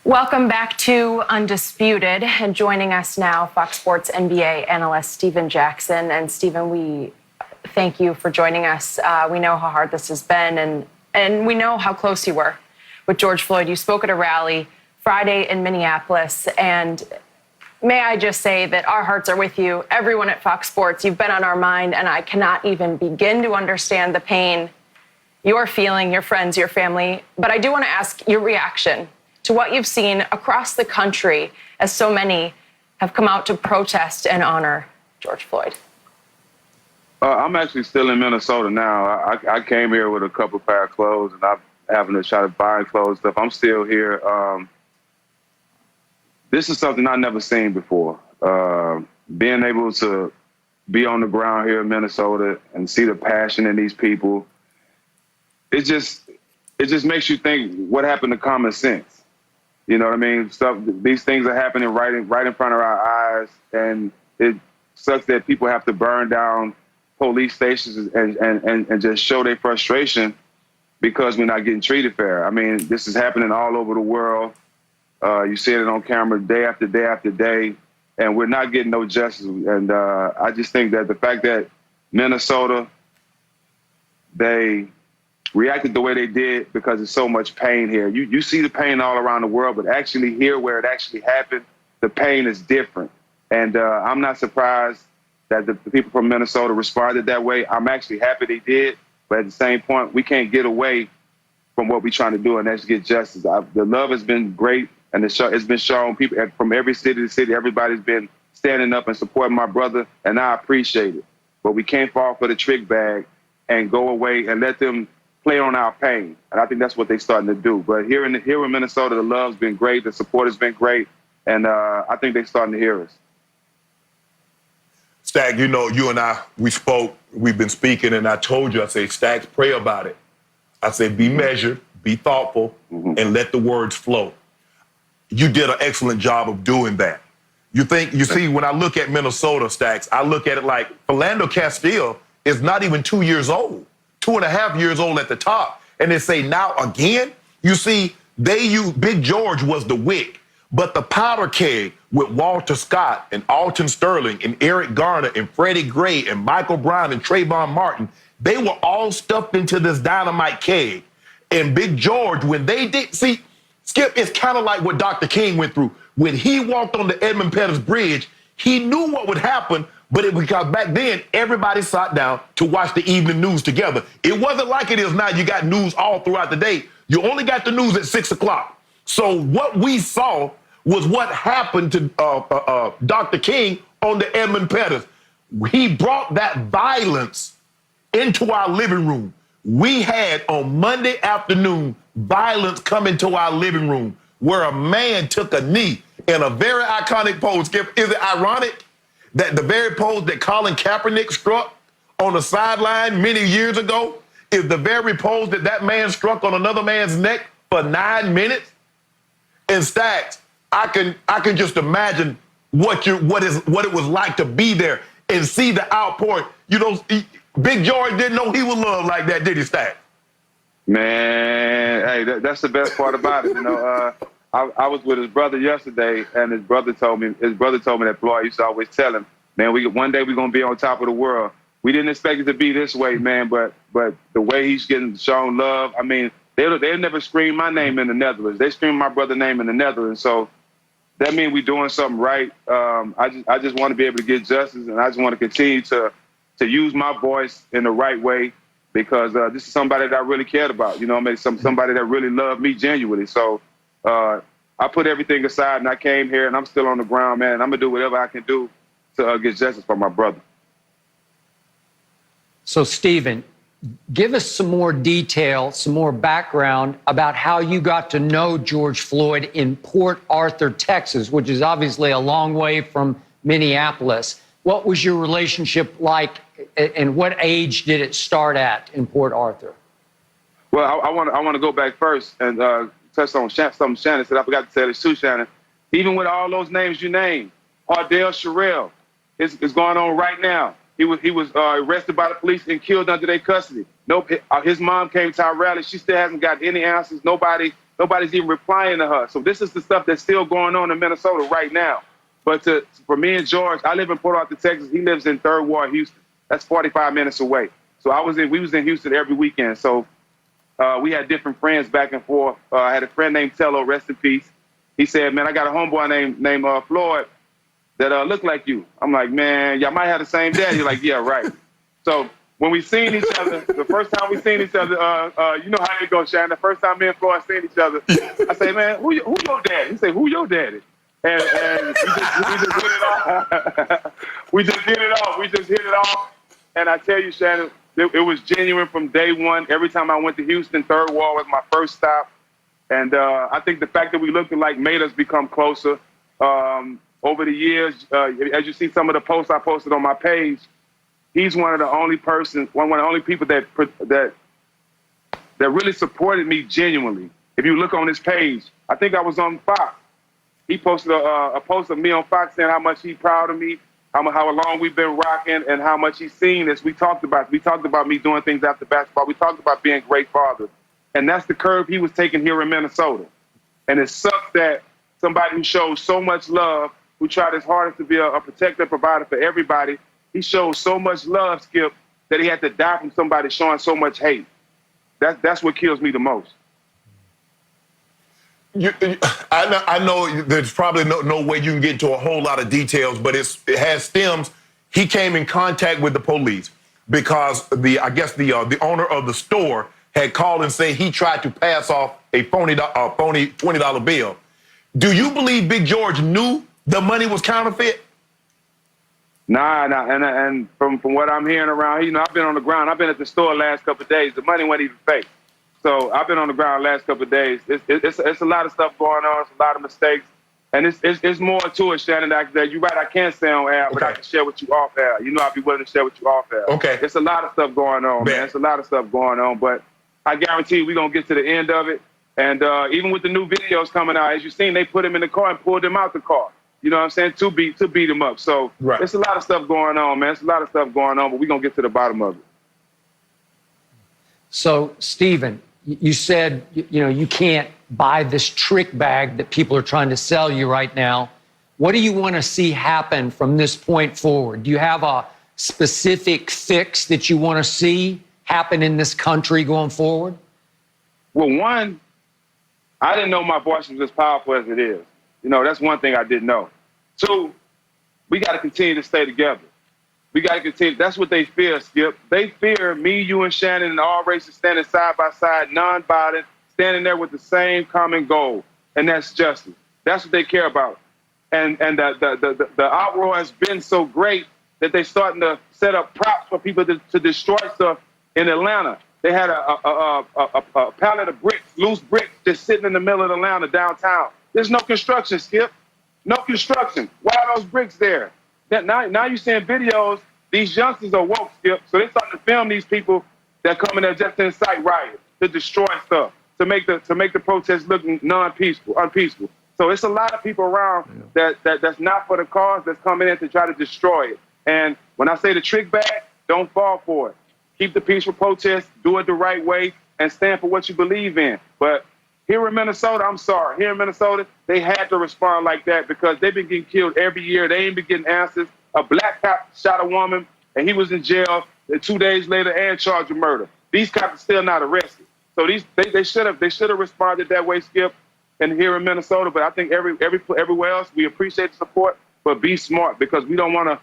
Welcome back to Undisputed, and joining us now, Fox Sports NBA analyst Stephen Jackson. And Stephen, we thank you for joining us. We know how hard this has been, and we know how close you were with George Floyd. You spoke at a rally Friday in Minneapolis, and may I just say that our hearts are with you. Everyone at Fox Sports, you've been on our mind, and I cannot even begin to understand the pain you're feeling, your friends, your family. But I do want to ask your reaction to what you've seen across the country as so many have come out to protest and honor George Floyd. I'm actually still in Minnesota now. I came here with a couple pair of clothes, and I'm having to try to buy clothes and stuff. I'm still here. This is something I've never seen before. Being able to be on the ground here in Minnesota and see the passion in these people, it just makes you think, what happened to common sense? You know what I mean? These things are happening right in front of our eyes, and it sucks that people have to burn down police stations and just show their frustration because we're not getting treated fair. I mean, this is happening all over the world. You see it on camera day after day after day, and we're not getting no justice. And I just think that the fact that Minnesota, they reacted the way they did because there's so much pain here. You see the pain all around the world, but actually here where it actually happened, the pain is different. And I'm not surprised that the people from Minnesota responded that way. I'm actually happy they did, but at the same point, we can't get away from what we're trying to do, and that's get justice. The love has been great, and it's been shown. People from every city to city, everybody's been standing up and supporting my brother, and I appreciate it. But we can't fall for the trick bag and go away and let them play on our pain. And I think that's what they're starting to do. But here in Minnesota, the love's been great, the support has been great, and I think they're starting to hear us. Stag, you know, you and I, we spoke, we've been speaking, and I told you, I say, Stags, pray about it. I said, be measured, be thoughtful, and let the words flow. You did an excellent job of doing that. You see, when I look at Minnesota, Stags, I look at it like Philando Castile is not even 2 years old. 2.5 years old at the top, and they say now again. You see, Big George was the wick, but the powder keg with Walter Scott and Alton Sterling and Eric Garner and Freddie Gray and Michael Brown and Trayvon Martin, they were all stuffed into this dynamite keg. And Big George, when they did, see, Skip, it's kind of like what Dr. King went through. When he walked on the Edmund Pettus Bridge, he knew what would happen, but because back then, everybody sat down to watch the evening news together. It wasn't like it is now. You got news all throughout the day. You only got the news at 6 o'clock. So what we saw was what happened to Dr. King on the Edmund Pettus. He brought that violence into our living room. We had on Monday afternoon violence come into our living room where a man took a knee in a very iconic pose. Skip, is it ironic that the very pose that Colin Kaepernick struck on the sideline many years ago is the very pose that man struck on another man's neck for 9 minutes? And Stacks, I can just imagine what it was like to be there and see the outpouring. You know, Big George didn't know he was loved like that, did he, Stacks? Man, hey, that's the best part about it. You know, I was with his brother yesterday, and his brother told me that Floyd used to always tell him, man, one day we're gonna be on top of the world. We didn't expect it to be this way, man, but the way he's getting shown love, I mean, they'll never scream my name in the Netherlands. They scream my brother's name in the Netherlands. So that means we're doing something right. I just want to be able to get justice, and I just want to continue to use my voice in the right way, because this is somebody that I really cared about. You know, maybe somebody that really loved me genuinely. So I put everything aside, and I came here, and I'm still on the ground, man. And I'm gonna do whatever I can do to get justice for my brother. So, Stephen, give us some more detail, some more background about how you got to know George Floyd in Port Arthur, Texas, which is obviously a long way from Minneapolis. What was your relationship like, and what age did it start at in Port Arthur? Well, I want to go back first and touch on something Shannon said. I forgot to tell this too, Shannon. Even with all those names you named, Ardell Sherrill is going on right now. He was arrested by the police and killed under their custody. Nope, his mom came to our rally. She still hasn't got any answers. Nobody Nobody's even replying to her. So this is the stuff that's still going on in Minnesota right now. But for me and George, I live in Port Arthur, Texas. He lives in 3rd Ward, Houston. That's 45 minutes away. So we was in Houston every weekend. So we had different friends back and forth. I had a friend named Tello, rest in peace. He said, man, I got a homeboy named Floyd that looked like you. I'm like, man, y'all might have the same dad. He's like, yeah, right. So when we seen each other, the first time we seen each other, you know how it goes, Shannon. The first time me and Floyd seen each other, I say, man, who your daddy? He say, who your daddy? And we just hit it off. We just hit it off. And I tell you, Shannon, it was genuine from day one. Every time I went to Houston, 3rd Ward was my first stop. And I think the fact that we looked alike made us become closer. Over the years, as you see some of the posts I posted on my page, he's one of the only people that really supported me genuinely. If you look on his page, I think I was on Fox. He posted a post of me on Fox saying how much he's proud of me, how long we've been rocking, and how much he's seen us. We talked about me doing things after basketball. We talked about being great fathers. And that's the curve he was taking here in Minnesota. And it sucks that somebody who shows so much love, who tried his hardest to be a protector, provider for everybody, he showed so much love, Skip, that he had to die from somebody showing so much hate. That's what kills me the most. I know there's probably no way you can get into a whole lot of details, but it has stems. He came in contact with the police because the owner of the store had called and said he tried to pass off a phony $20 bill. Do you believe Big George knew the money was counterfeit? Nah, and from what I'm hearing around, I've been on the ground. I've been at the store the last couple of days. The money wasn't even fake. So I've been on the ground the last couple of days. It's a lot of stuff going on. It's a lot of mistakes. And it's more to it, Shannon, that you're right, I can't say on air, but I can share with you off air. I'll be willing to share with you off air. Okay. It's a lot of stuff going on, man. It's a lot of stuff going on. But I guarantee we're going to get to the end of it. And even with the new videos coming out, as you've seen, they put him in the car and pulled him out the car. You know what I'm saying? To beat him up. So It's a lot of stuff going on, man. It's a lot of stuff going on, but we're going to get to the bottom of it. So, Stephen, you said, you can't buy this trick bag that people are trying to sell you right now. What do you want to see happen from this point forward? Do you have a specific fix that you want to see happen in this country going forward? Well, one, I didn't know my voice was as powerful as it is. That's one thing I didn't know. Two, we got to continue to stay together. We got to continue. That's what they fear, Skip. They fear me, you, and Shannon and all races standing side by side, non-violent, standing there with the same common goal, and that's justice. That's what they care about. And the outroar has been so great that they're starting to set up props for people to destroy stuff in Atlanta. They had a pallet of bricks, loose bricks, just sitting in the middle of Atlanta downtown. There's no construction, Skip. No construction. Why are those bricks there? Now you're seeing videos. These youngsters are woke, Skip. So they're starting to film these people that come in there just to incite riots, to destroy stuff, to make the protests look unpeaceful. So it's a lot of people around that's not for the cause, that's coming in to try to destroy it. And when I say the trick bag, don't fall for it. Keep the peaceful protest, do it the right way, and stand for what you believe in. But here in Minnesota, I'm sorry. Here in Minnesota, they had to respond like that because they've been getting killed every year. They ain't been getting answers. A black cop shot a woman, and he was in jail 2 days later and charged with murder. These cops are still not arrested. So they should have responded that way, Skip, and here in Minnesota. But I think everywhere else, we appreciate the support, but be smart because we don't want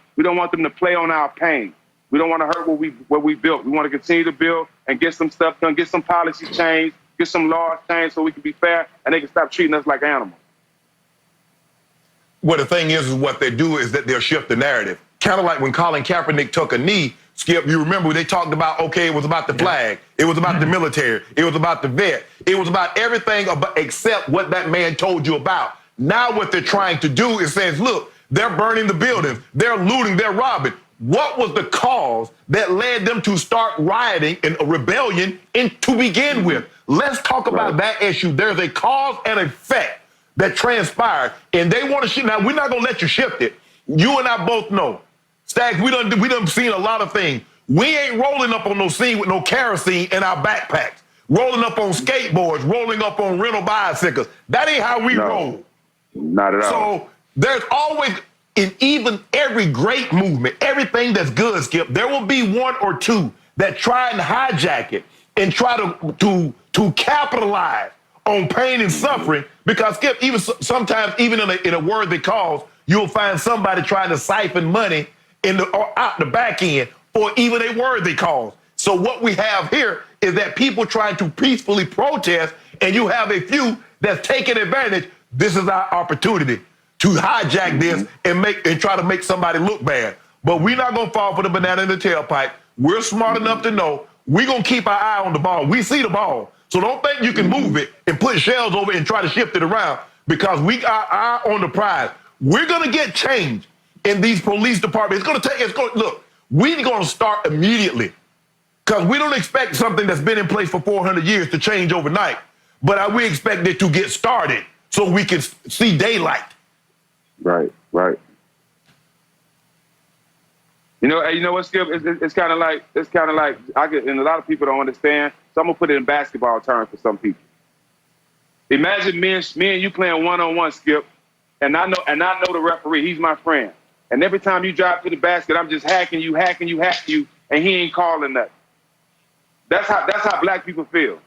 them to play on our pain. We don't want to hurt what we built. We want to continue to build and get some stuff done, get some policies changed, get some laws changed so we can be fair and they can stop treating us like animals. Well, the thing is what they do is that they'll shift the narrative. Kind of like when Colin Kaepernick took a knee, Skip, you remember they talked about, okay, it was about the flag. It was about the military. It was about the vet. It was about everything except what that man told you about. Now what they're trying to do is saying, look, they're burning the buildings. They're looting. They're robbing. What was the cause that led them to start rioting and a rebellion to begin with? Let's talk about that issue. There's a cause and effect that transpired, and they want to shift. Now, we're not going to let you shift it. You and I both know. Stacks, we done seen a lot of things. We ain't rolling up on no scene with no kerosene in our backpacks. rolling up on skateboards, rolling up on rental bicycles. That ain't how we roll. Not at all. So there's always, in even every great movement, everything that's good, Skip, there will be one or two that try and hijack it and try to capitalize on pain and suffering. Because, Skip, even sometimes, even in a worthy cause, you'll find somebody trying to siphon money or out the back end for even a worthy cause. So what we have here is that people trying to peacefully protest, and you have a few that's taking advantage. This is our opportunity to hijack this and try to make somebody look bad. But we're not gonna fall for the banana in the tailpipe. We're smart enough to know we're gonna keep our eye on the ball. We see the ball. So don't think you can move it and put shells over it and try to shift it around, because we got our eye on the prize. We're gonna get change in these police departments. Look, we're gonna start immediately, because we don't expect something that's been in place for 400 years to change overnight. But we expect it to get started so we can see daylight. Right. You know what, Skip? It's kind of like I get, and a lot of people don't understand. So I'm gonna put it in basketball terms for some people. Imagine me and you playing one-on-one, Skip, and I know the referee. He's my friend, and every time you drive to the basket, I'm just hacking you, and he ain't calling nothing. That's how black people feel.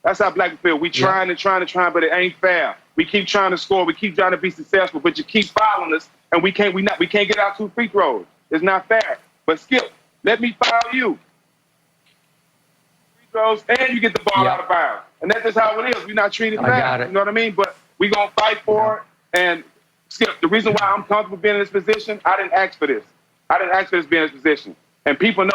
That's how black people feel. We trying, but it ain't fair. We keep trying to score. We keep trying to be successful, but you keep fouling us, and we can't get out 2 free throws. It's not fair. But Skip, let me foul you. Free throws, and you get the ball out of bounds. And that's just how it is. We're not treated fair. You know what I mean? But we gonna fight for it. And Skip, the reason why I'm comfortable being in this position, I didn't ask for this. I didn't ask for this being in this position. And people know